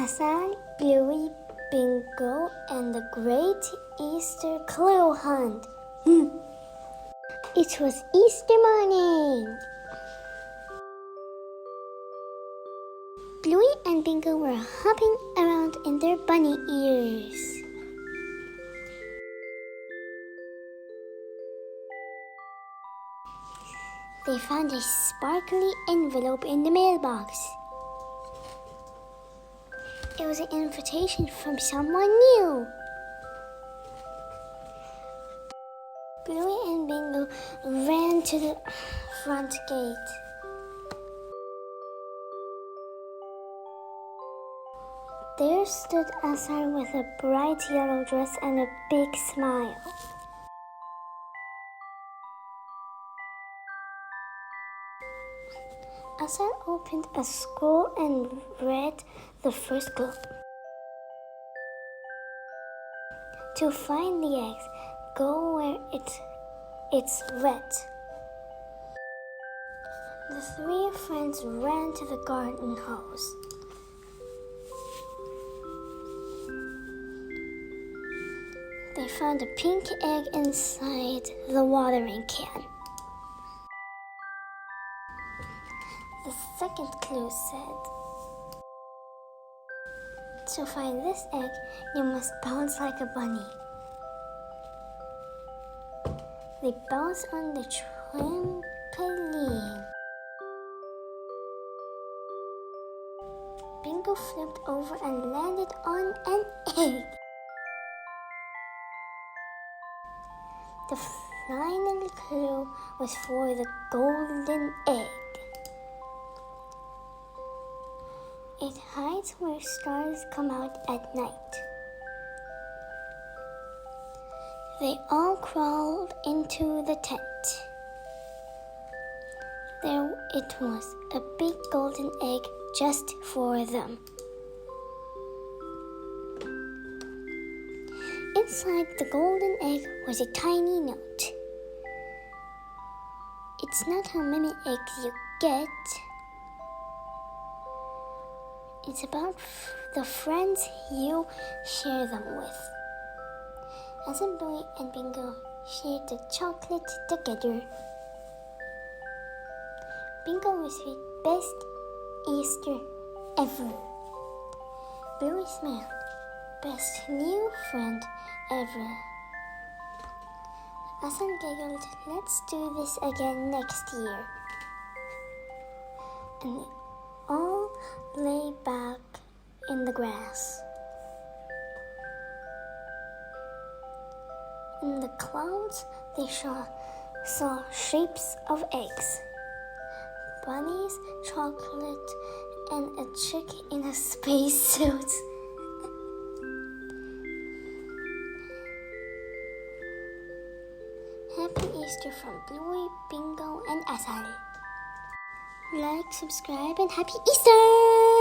Asal, Bluey Bingo, and the Great Easter Clue Hunt. It was Easter morning. Bluey and Bingo were hopping around in their bunny ears. They found a sparkly envelope in the mailbox. It was an invitation from someone new. Bluey and Bingo ran to the front gate. There stood Asal with a bright yellow dress and a big smile. Asal opened a scroll and read the first clue. To find the eggs, go where it's wet. The three friends ran to the garden hose. They found a pink egg inside the watering can. The second clue said, to find this egg, you must bounce like a bunny. They bounced on the trampoline. Bingo flipped over and landed on an egg. The final clue was for the golden egg. It hides where stars come out at night. They all crawled into the tent. There it was, a big golden egg just for them. Inside the golden egg was a tiny note. It's not how many eggs you get. It's about the friends you share them with. Asal, Bluey, and Bingo shared the chocolate together. Bingo was the best Easter ever. Bluey smiled. Best new friend ever. Asal giggled, let's do this again next year. And they all lay back in the grass. In the clouds, they saw shapes of eggs. Bunnies, chocolate, and a chick in a spacesuit. Happy Easter from Bluey, Bingo, and Asal. Like, subscribe, and Happy Easter!